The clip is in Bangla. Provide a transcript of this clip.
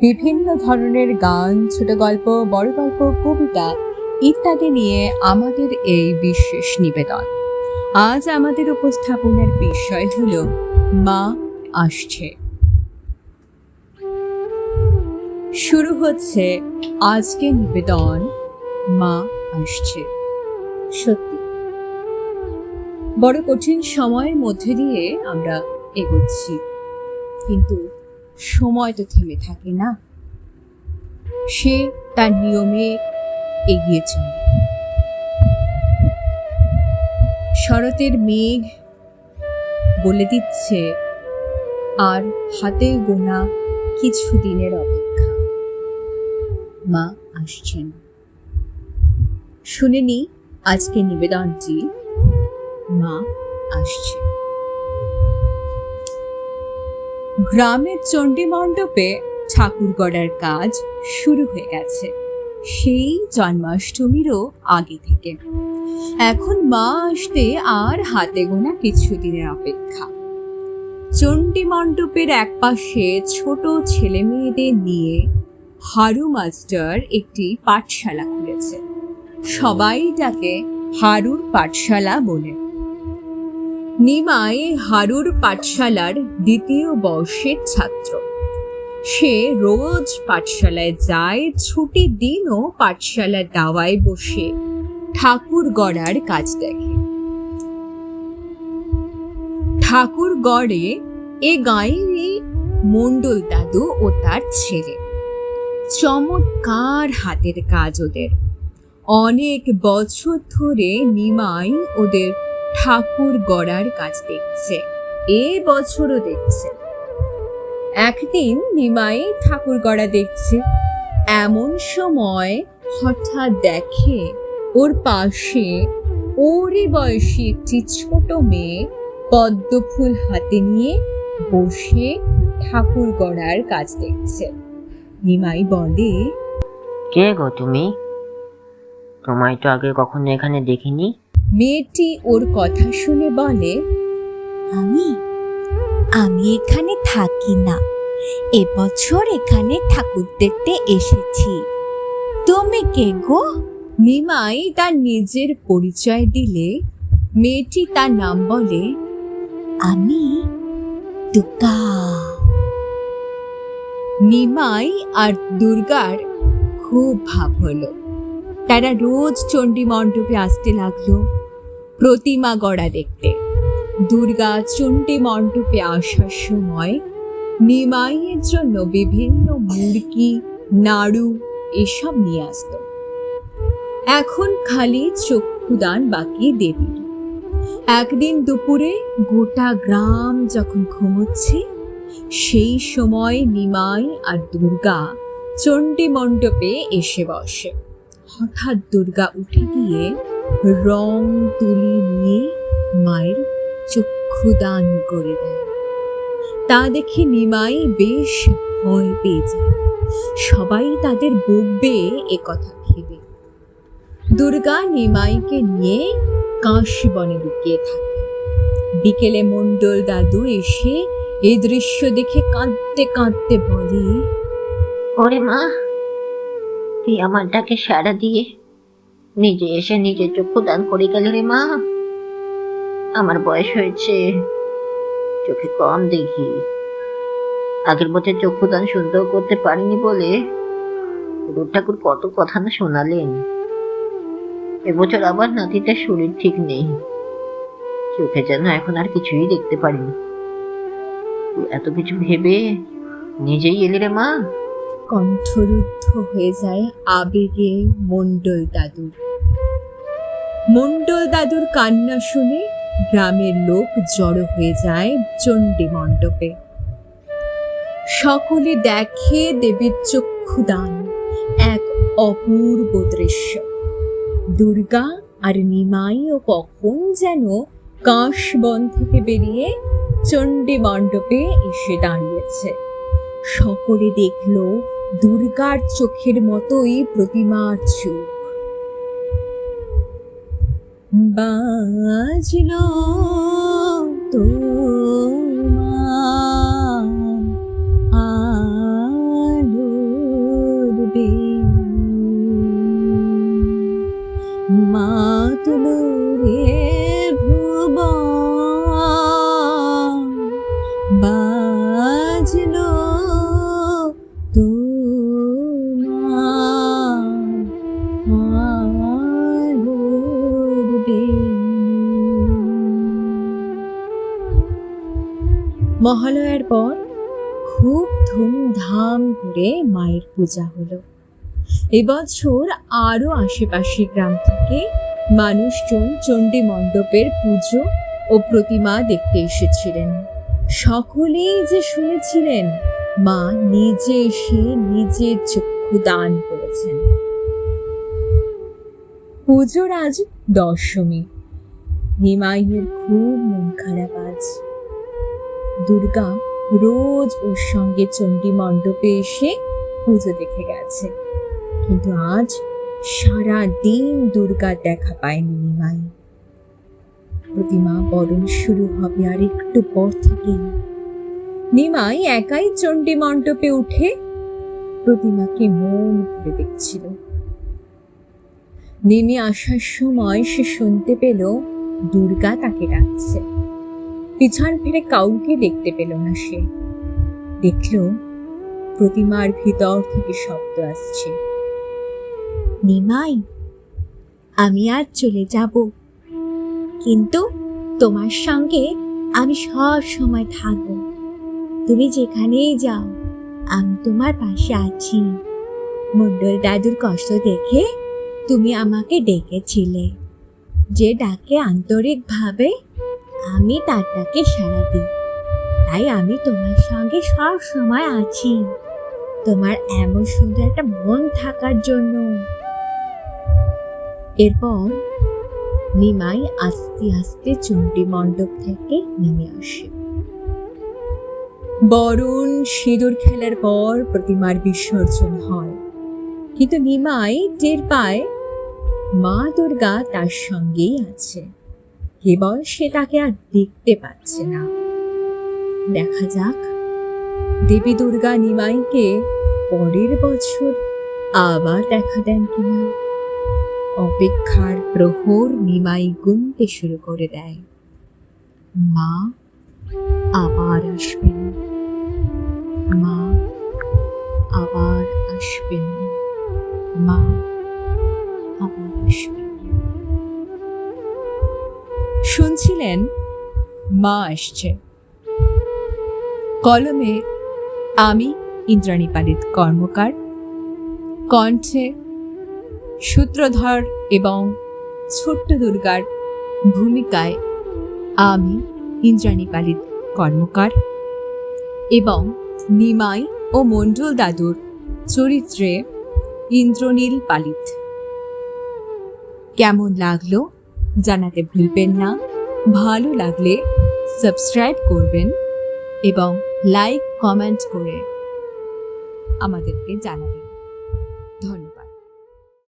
বিভিন্ন ধরনের গান, ছোট গল্প, বড় গল্প, কবিতা ইত্যাদি নিয়ে আমাদের এই বিশেষ নিবেদন। আজ আমাদের উপস্থাপনের বিষয় হলো মা আসছে। শুরু হচ্ছে আজকের নিবেদন, মা আসছে। সত্যি বড় কঠিন সময়ের মধ্যে দিয়ে আমরা এগোচ্ছি, কিন্তু সময় তো থেমে থাকে না, সে তার নিয়মে এগিয়ে চলে। শরতের মেঘ বলে দিচ্ছে আর হাতে গোনা কিছু দিনের অপেক্ষা, মা আসছেন। শুনে নি আজকে নিবেদনটি, মা আসছে। গ্রামের চণ্ডী মণ্ডপে ঠাকুর গড়ার কাজ শুরু হয়ে গেছে সেই জন্মাষ্টমীরও আগে থেকে। এখন মা আসতে আর হাতে গোনা কিছু দিনের অপেক্ষা। চণ্ডী মণ্ডপের একপাশে ছোট ছেলে মেয়েদের নিয়ে হারু মাস্টার একটি পাঠশালা খুলেছে। সবাই তাকে হারুর পাঠশালা বলে। নিমাই হারুর পাঠশালার দ্বিতীয় বর্ষের ছাত্র। সে রোজ পাঠশালায় যায়, ছুটির দিনও পাঠশালার দাওয়ায় বসে ঠাকুর গড়ার কাজ দেখে। ঠাকুর গড়ে এ গাঁয়েরই মণ্ডল দাদু ও তার ছেলে। চমৎকার হাতের কাজ ওদের। অনেক বছর ধরে নিমাই ওদের ঠাকুর গড়ার কাজ দেখছে, এ বছরও দেখছে। একদিন নিমাই ঠাকুর গড়া দেখছে, এমন সময় হঠাৎ দেখে ওর পাশে ওরই বয়সী একটি ছোট মেয়ে পদ্ম ফুল হাতে নিয়ে বসে ঠাকুর গড়ার কাজ দেখছে। নিমাই বলে, কে গো তুমি? তোমায় তো আগে কখনো এখানে দেখিনি। মেয়েটি ওর কথা শুনে বলে, আমি এখানে থাকি না, এবছর এখানে ঠাকুর দেখতে এসেছি। তুমি কে গো? নিমাই তার নিজের পরিচয় দিলে মেয়েটি তার নাম বলে, আমি দুর্গা। নিমাই আর দুর্গার খুব ভাব হলো। তারা রোজ চণ্ডী মণ্ডপে আসতে লাগলো প্রতিমা গড়া দেখতে। দুর্গা চণ্ডী মণ্ডপে আসার সময় নিমাইয়ের জন্য বিভিন্ন মুরগি, নাড়ু এসব নিয়ে আসতো। এখন খালি চক্ষুদান বাকি দেবীর। একদিন দুপুরে গোটা গ্রাম যখন ঘুমোচ্ছে, সেই সময় নিমাই আর দুর্গা চণ্ডী মণ্ডপে এসে বসে। হঠাৎ দুর্গা উঠে গিয়ে রং তুলি নিয়ে মায়ের চক্ষুদান করে দেয়। তা দেখে নিমাই বেশ ভয় পেয়ে যায়। সবাই তাদের বকবে এ কথা ভেবে। দুর্গা নিমাইকে নিয়ে কাশী বনে লুকিয়ে থাকে। বিকেলে মণ্ডল দাদু এসে এই দৃশ্য দেখে কাঁদতে কাঁদতে বলে, ওরে মা, তুই আমার ডাকে সাড়া দিয়ে নিজে এসে নিজে চক্ষু দান করে গেল রে মা। আমার বয়স হয়েছে, চোখে কম দেখি। আগের বছর চক্ষুদান সুন্দর করতে পারিনি বলে গুরু ঠাকুর কত কথা না শোনালেন। এবছর আবার নাতিটার শরীর ঠিক নেই, চোখে যেন এখন আর কিছুই দেখতে পারিনি। এত কিছু ভেবে নিজেই এলি রে মা। কণ্ঠরুদ্ধ হয়ে যায় আবেগে মণ্ডল দাদুর। মণ্ডল দাদুর কান্না শুনে গ্রামের লোক জড়ো হয়ে যায় চণ্ডী মণ্ডপে। সকলে দেখে দেবীর চক্ষুদান, এক অপূর্ব দৃশ্য। দুর্গা আর নিমাইও কখন যেন কাশবন থেকে বেরিয়ে চণ্ডী মণ্ডপে এসে দাঁড়িয়েছে। সকলে দেখল দুর্গার চোখের মতোই প্রতিমার চোখ। বাজলো তোমার আলো মহালয়ার পর খুব ধুমধাম করে মায়ের পূজা হলো। এবছর আরো আশেপাশের গ্রাম থেকে মানুষজন চণ্ডী মণ্ডপের পুজো ও প্রতিমা দেখতে এসেছিলেন। সকলেই যে শুনেছিলেন মা নিজে এসে নিজের চক্ষু দান করেছেন। পুজোর আজ দশমী। নিমাইয়ের খুব মন খারাপ আজ। দুর্গা রোজ ওর সঙ্গে চণ্ডী মণ্ডপে এসে পুজো দেখে গেছে, কিন্তু আজ সারা দিন দুর্গার দেখা পায়নি নিমাই। প্রতিমা বরণ শুরু হবে আর একটু পর থেকেই। নিমাই একাই চণ্ডী মণ্ডপে উঠে প্রতিমাকে মন ভরে দেখছিল। নেমে আসার সময় সে শুনতে পেল দুর্গা তাকে ডাকছে। পিছন ফিরে কাউকে দেখতে পেল না সে। দেখল প্রতিমার ভিতর থেকে শব্দ আসছে, নিমাই, আমি আজ চলে যাব, কিন্তু তোমার সঙ্গে আমি সব সময় থাকবো। তুমি যেখানেই যাও আমি তোমার পাশে আছি। মণ্ডল দাদুর কষ্ট দেখে তুমি আমাকে ডেকেছিলে। যে ডাকে আন্তরিকভাবে আমি তার ডাকে সাড়া দিই, তাই আমি তোমার সঙ্গে সব সময় আছি, তোমার এমন সুন্দর একটা মন থাকার জন্য। এরপর নিমাই আস্তে আস্তে চণ্ডী মণ্ডপ থেকে নেমে আসে। বরণ সিঁদুর খেলার পর প্রতিমার বিসর্জন হয়, কিন্তু নিমাই টের পায় মা দুর্গা তার সঙ্গেই আছে, কেবল সে তাকে আর দেখতে পাচ্ছে না। দেখা যাক দেবী দুর্গা নিমাইকে পরের বছর আবার দেখা দেন কিনা। অপেক্ষার প্রহর নিমাই গুনতে শুরু করে দেয়। মা আবার আসবেন, মা আবার আসবেন, মা আবার আসবেন। শুনছিলেন মা আসছে। কলমে আমি ইন্দ্রাণী পালিত কর্মকার, কণ্ঠে সূত্রধর এবং ছোট্ট দুর্গার ভূমিকায় আমি ইন্দ্রাণী পালিত কর্মকার এবং নিমাই ও মণ্ডল দাদুর চরিত্রে ইন্দ্রনীল পালিত। কেমন লাগলো জানাতে ভুলবেন না। ভালো লাগলে সাবস্ক্রাইব করবেন এবং লাইক কমেন্ট করে আমাদেরকে জানাবেন।